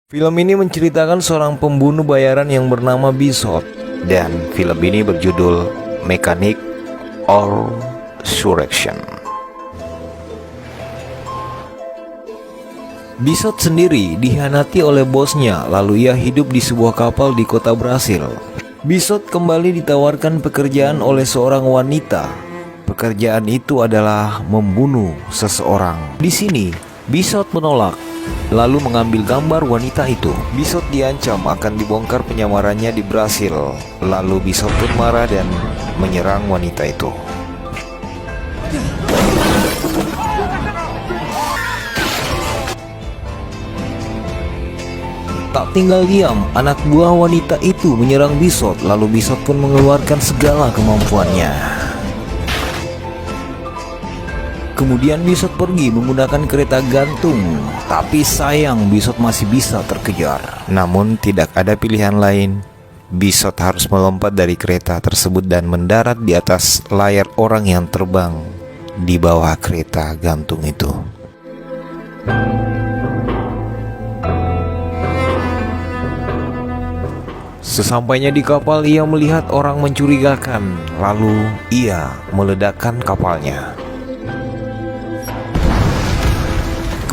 Film ini menceritakan seorang pembunuh bayaran yang bernama Bishop, dan film ini berjudul Mechanic or Resurrection. Bishop sendiri dikhianati oleh bosnya, lalu ia hidup di sebuah kapal di kota Brasil. Bishop kembali ditawarkan pekerjaan oleh seorang wanita. Pekerjaan itu adalah membunuh seseorang. Di sini, Bishop menolak, lalu mengambil gambar wanita itu. Bishop diancam akan dibongkar penyamarannya di Brasil. Lalu Bishop pun marah dan menyerang wanita itu. Tak tinggal diam, anak buah wanita itu menyerang Bishop. Lalu Bishop pun mengeluarkan segala kemampuannya. Kemudian Bishop pergi menggunakan kereta gantung. Tapi sayang, Bishop masih bisa terkejar. Namun tidak ada pilihan lain. Bishop harus melompat dari kereta tersebut dan mendarat di atas layar orang yang terbang di bawah kereta gantung itu. Sesampainya di kapal, ia melihat orang mencurigakan. Lalu ia meledakkan kapalnya.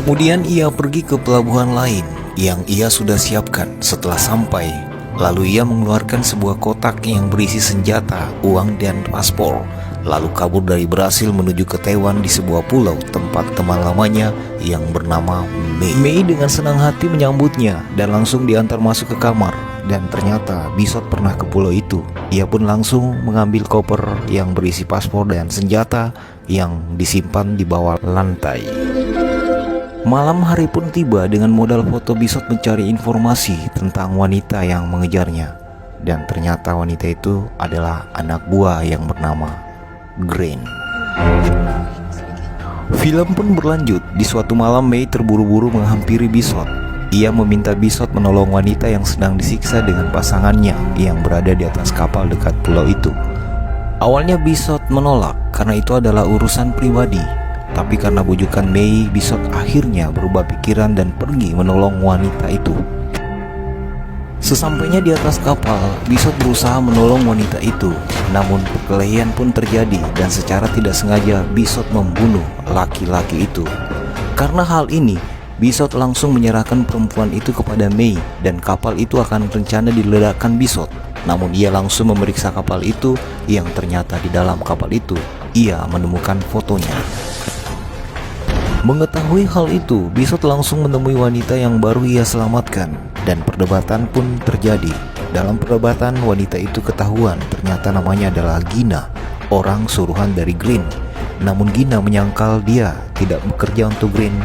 Kemudian ia pergi ke pelabuhan lain yang ia sudah siapkan. Setelah sampai, lalu ia mengeluarkan sebuah kotak yang berisi senjata, uang, dan paspor. Lalu kabur dari Brasil menuju ke Taiwan di sebuah pulau tempat teman lamanya yang bernama Mei. Mei dengan senang hati menyambutnya dan langsung diantar masuk ke kamar. Dan ternyata Bishop pernah ke pulau itu. Ia pun langsung mengambil koper yang berisi paspor dan senjata yang disimpan di bawah lantai. Malam hari pun tiba dengan modal foto Bishop mencari informasi tentang wanita yang mengejarnya. Dan ternyata wanita itu adalah anak buah yang bernama Green. Film pun berlanjut. Di suatu malam, Mei terburu-buru menghampiri Bishop. Ia meminta Bishop menolong wanita yang sedang disiksa dengan pasangannya yang berada di atas kapal dekat pulau itu. Awalnya Bishop menolak karena itu adalah urusan pribadi. Tapi karena bujukan Mei, Bishop akhirnya berubah pikiran dan pergi menolong wanita itu. Sesampainya di atas kapal, Bishop berusaha menolong wanita itu. Namun perkelahian pun terjadi dan secara tidak sengaja Bishop membunuh laki-laki itu. Karena hal ini, Bishop langsung menyerahkan perempuan itu kepada Mei dan kapal itu akan rencana diledakkan Bishop. Namun ia langsung memeriksa kapal itu yang ternyata di dalam kapal itu ia menemukan fotonya. Mengetahui hal itu, Bishop langsung menemui wanita yang baru ia selamatkan dan perdebatan pun terjadi. Dalam perdebatan, wanita itu ketahuan ternyata namanya adalah Gina, orang suruhan dari Green. Namun Gina menyangkal dia tidak bekerja untuk Green.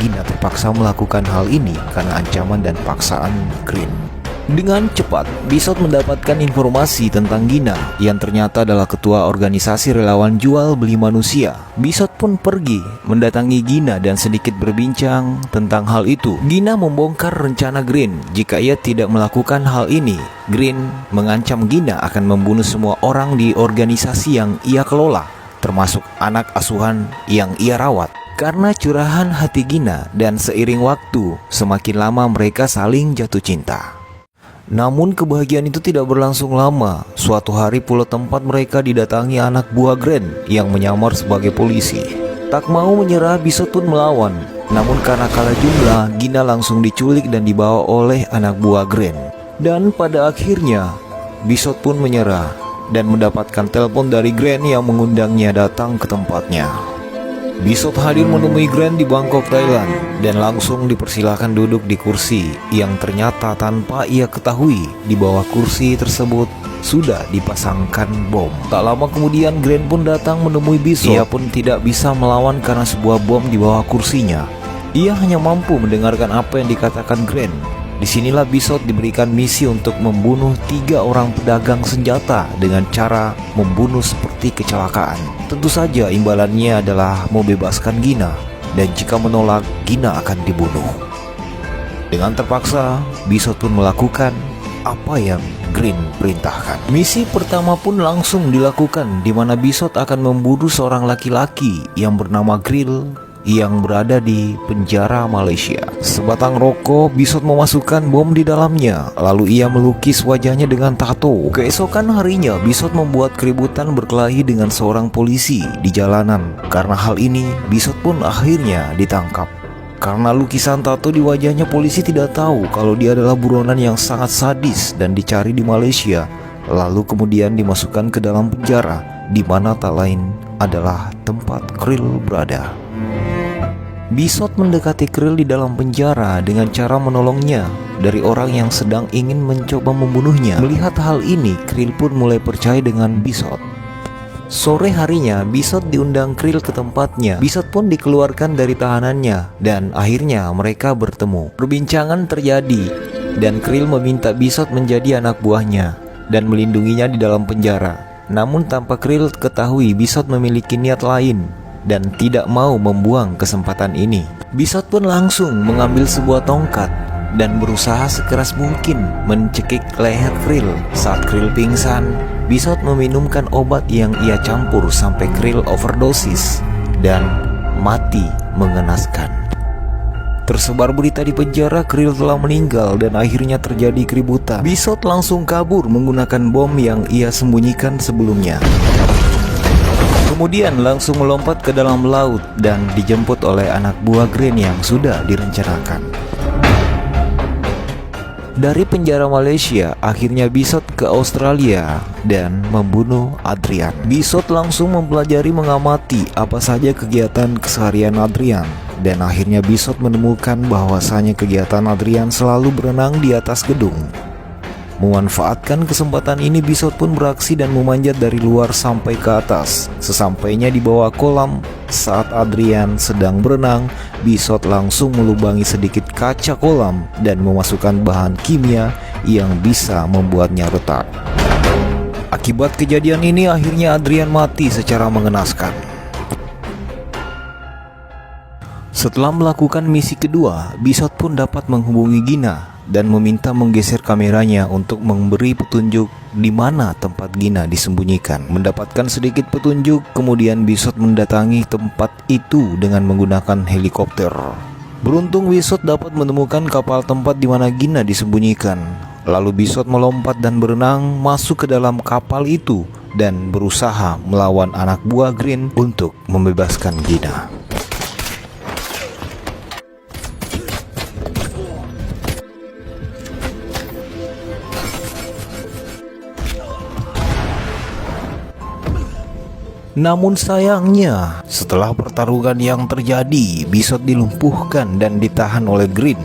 Gina terpaksa melakukan hal ini karena ancaman dan paksaan Green. Dengan cepat, Bishop mendapatkan informasi tentang Gina yang ternyata adalah ketua organisasi relawan jual beli manusia. Bishop pun pergi mendatangi Gina dan sedikit berbincang tentang hal itu. Gina membongkar rencana Green. Jika ia tidak melakukan hal ini, Green mengancam Gina akan membunuh semua orang di organisasi yang ia kelola, termasuk anak asuhan yang ia rawat. Karena curahan hati Gina dan seiring waktu, semakin lama mereka saling jatuh cinta. Namun kebahagiaan itu tidak berlangsung lama. Suatu hari pulau tempat mereka didatangi anak buah Green yang menyamar sebagai polisi. Tak mau menyerah, Bishop pun melawan. Namun karena kalah jumlah, Gina langsung diculik dan dibawa oleh anak buah Green. Dan pada akhirnya, Bishop pun menyerah dan mendapatkan telepon dari Green yang mengundangnya datang ke tempatnya. Bishop hadir menemui Green di Bangkok, Thailand, dan langsung dipersilakan duduk di kursi yang ternyata tanpa ia ketahui di bawah kursi tersebut sudah dipasangkan bom. Tak lama kemudian Green pun datang menemui Bishop. Ia pun tidak bisa melawan karena sebuah bom di bawah kursinya. Ia hanya mampu mendengarkan apa yang dikatakan Green. Disinilah Bishop diberikan misi untuk membunuh 3 orang pedagang senjata dengan cara membunuh seperti kecelakaan. Tentu saja imbalannya adalah membebaskan Gina, dan jika menolak, Gina akan dibunuh. Dengan terpaksa, Bishop pun melakukan apa yang Green perintahkan. Misi pertama pun langsung dilakukan, di mana Bishop akan membunuh seorang laki-laki yang bernama yang berada di penjara Malaysia. Sebatang rokok, Bishop memasukkan bom di dalamnya, lalu ia melukis wajahnya dengan tato. Keesokan harinya, Bishop membuat keributan berkelahi dengan seorang polisi di jalanan. Karena hal ini, Bishop pun akhirnya ditangkap. Karena lukisan tato di wajahnya, polisi tidak tahu kalau dia adalah buronan yang sangat sadis dan dicari di Malaysia. Lalu kemudian dimasukkan ke dalam penjara, di mana tak lain adalah tempat Krill berada. Bishop mendekati Krill di dalam penjara dengan cara menolongnya dari orang yang sedang ingin mencoba membunuhnya. Melihat hal ini, Krill pun mulai percaya dengan Bishop. Sore harinya, Bishop diundang Krill ke tempatnya. Bishop pun dikeluarkan dari tahanannya dan akhirnya mereka bertemu. Perbincangan terjadi dan Krill meminta Bishop menjadi anak buahnya dan melindunginya di dalam penjara. Namun tanpa Krill ketahui, Bishop memiliki niat lain dan tidak mau membuang kesempatan ini. Bishop pun langsung mengambil sebuah tongkat dan berusaha sekeras mungkin mencekik leher Krill. Saat Krill pingsan, Bishop meminumkan obat yang ia campur sampai Krill overdosis dan mati mengenaskan. Tersebar berita di penjara Krill telah meninggal dan akhirnya terjadi keributan. Bishop langsung kabur menggunakan bom yang ia sembunyikan sebelumnya. Kemudian langsung melompat ke dalam laut dan dijemput oleh anak buah Green yang sudah direncanakan. Dari penjara Malaysia, akhirnya Bishop ke Australia dan membunuh Adrian. Bishop langsung mempelajari mengamati apa saja kegiatan keseharian Adrian. Dan akhirnya Bishop menemukan bahwasanya kegiatan Adrian selalu berenang di atas gedung. Memanfaatkan kesempatan ini, Bishop pun beraksi dan memanjat dari luar sampai ke atas. Sesampainya di bawah kolam, saat Adrian sedang berenang, Bishop langsung melubangi sedikit kaca kolam dan memasukkan bahan kimia yang bisa membuatnya retak. Akibat kejadian ini, akhirnya Adrian mati secara mengenaskan. Setelah melakukan misi kedua, Bishop pun dapat menghubungi Gina dan meminta menggeser kameranya untuk memberi petunjuk di mana tempat Gina disembunyikan. Mendapatkan sedikit petunjuk, kemudian Bishop mendatangi tempat itu dengan menggunakan helikopter. Beruntung Bishop dapat menemukan kapal tempat di mana Gina disembunyikan. Lalu Bishop melompat dan berenang masuk ke dalam kapal itu dan berusaha melawan anak buah Green untuk membebaskan Gina. Namun sayangnya, setelah pertarungan yang terjadi, Bishop dilumpuhkan dan ditahan oleh Green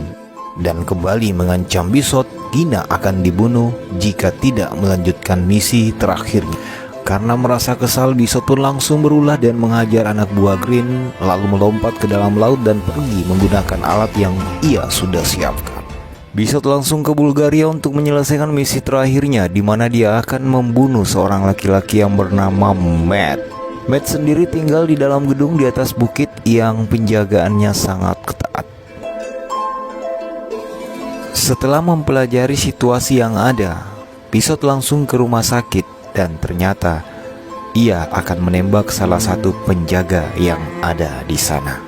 dan kembali mengancam Bishop Gina akan dibunuh jika tidak melanjutkan misi terakhirnya. Karena merasa kesal, Bishop pun langsung berulah dan menghajar anak buah Green, lalu melompat ke dalam laut dan pergi menggunakan alat yang ia sudah siapkan. Bishop langsung ke Bulgaria untuk menyelesaikan misi terakhirnya, di mana dia akan membunuh seorang laki-laki yang bernama Matt. Matt sendiri tinggal di dalam gedung di atas bukit yang penjagaannya sangat ketat. Setelah mempelajari situasi yang ada, Bishop langsung ke rumah sakit dan ternyata ia akan menembak salah satu penjaga yang ada di sana.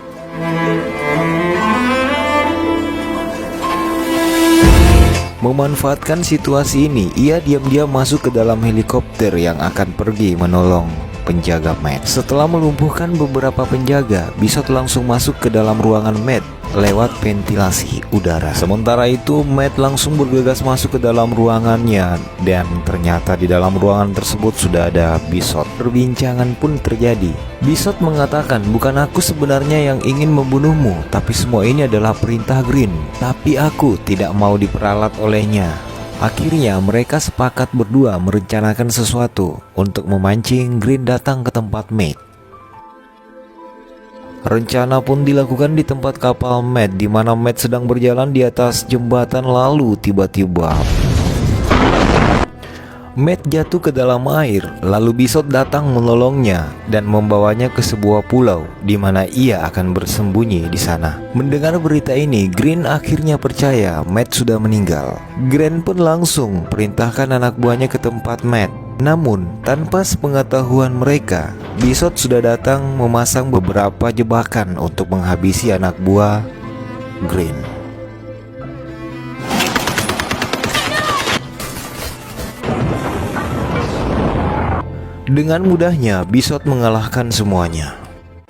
Memanfaatkan situasi ini, ia diam-diam masuk ke dalam helikopter yang akan pergi menolong penjaga Matt. Setelah melumpuhkan beberapa penjaga, Bishop langsung masuk ke dalam ruangan Matt lewat ventilasi udara. Sementara itu, Matt langsung bergegas masuk ke dalam ruangannya dan ternyata di dalam ruangan tersebut sudah ada Bishop. Perbincangan pun terjadi. Bishop mengatakan, "Bukan aku sebenarnya yang ingin membunuhmu, tapi semua ini adalah perintah Green. Tapi aku tidak mau diperalat olehnya." Akhirnya mereka sepakat berdua merencanakan sesuatu untuk memancing Green datang ke tempat Matt. Rencana pun dilakukan di tempat kapal Matt, di mana Matt sedang berjalan di atas jembatan, lalu tiba-tiba Matt jatuh ke dalam air. Lalu Bishop datang menolongnya dan membawanya ke sebuah pulau di mana ia akan bersembunyi di sana. Mendengar berita ini, Green akhirnya percaya Matt sudah meninggal. Green pun langsung perintahkan anak buahnya ke tempat Matt Namun, tanpa sepengetahuan mereka, Bishop sudah datang memasang beberapa jebakan untuk menghabisi anak buah Green. Dengan mudahnya, Bishop mengalahkan semuanya.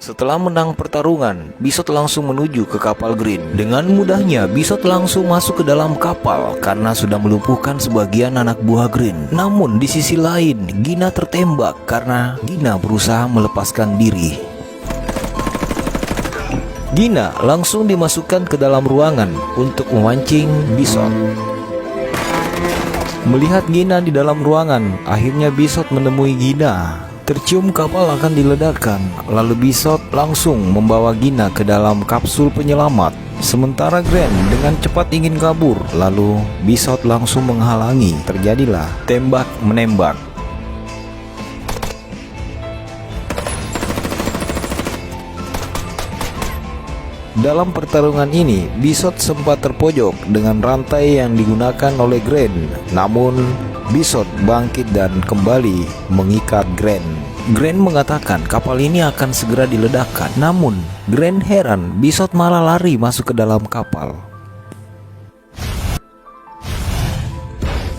Setelah menang pertarungan, Bishop langsung menuju ke kapal Green. Dengan mudahnya, Bishop langsung masuk ke dalam kapal karena sudah melumpuhkan sebagian anak buah Green. Namun di sisi lain, Gina tertembak karena Gina berusaha melepaskan diri. Gina langsung dimasukkan ke dalam ruangan untuk memancing Bishop. Melihat Gina di dalam ruangan, akhirnya Bishop menemui Gina. Tercium kapal akan diledakkan, lalu Bishop langsung membawa Gina ke dalam kapsul penyelamat. Sementara Grant dengan cepat ingin kabur, lalu Bishop langsung menghalangi. Terjadilah tembak-menembak. Dalam pertarungan ini, Bishop sempat terpojok dengan rantai yang digunakan oleh Grant. Namun, Bishop bangkit dan kembali mengikat Grant. Grant mengatakan kapal ini akan segera diledakkan. Namun, Grant heran, Bishop malah lari masuk ke dalam kapal.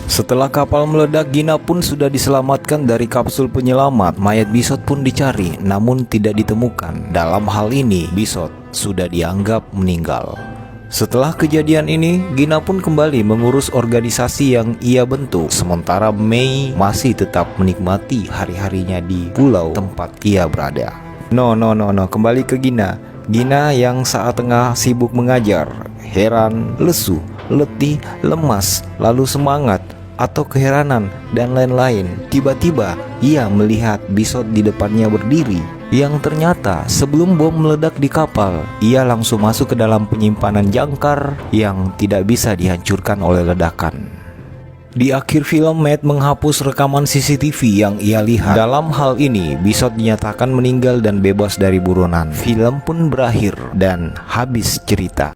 Setelah kapal meledak, Gina pun sudah diselamatkan dari kapsul penyelamat. Mayat Bishop pun dicari, namun tidak ditemukan. Dalam hal ini, Bishop sudah dianggap meninggal. Setelah kejadian ini, Gina pun kembali mengurus organisasi yang ia bentuk. Sementara Mei masih tetap menikmati hari-harinya di pulau tempat ia berada. No, kembali ke Gina. Gina yang saat tengah sibuk mengajar, heran, lesu, letih, lemas, lalu semangat, atau keheranan, dan lain-lain. Tiba-tiba, ia melihat Bishop di depannya berdiri, yang ternyata sebelum bom meledak di kapal, ia langsung masuk ke dalam penyimpanan jangkar yang tidak bisa dihancurkan oleh ledakan. Di akhir film, Matt menghapus rekaman CCTV yang ia lihat. Dalam hal ini, Bishop dinyatakan meninggal dan bebas dari buronan. Film pun berakhir dan habis cerita.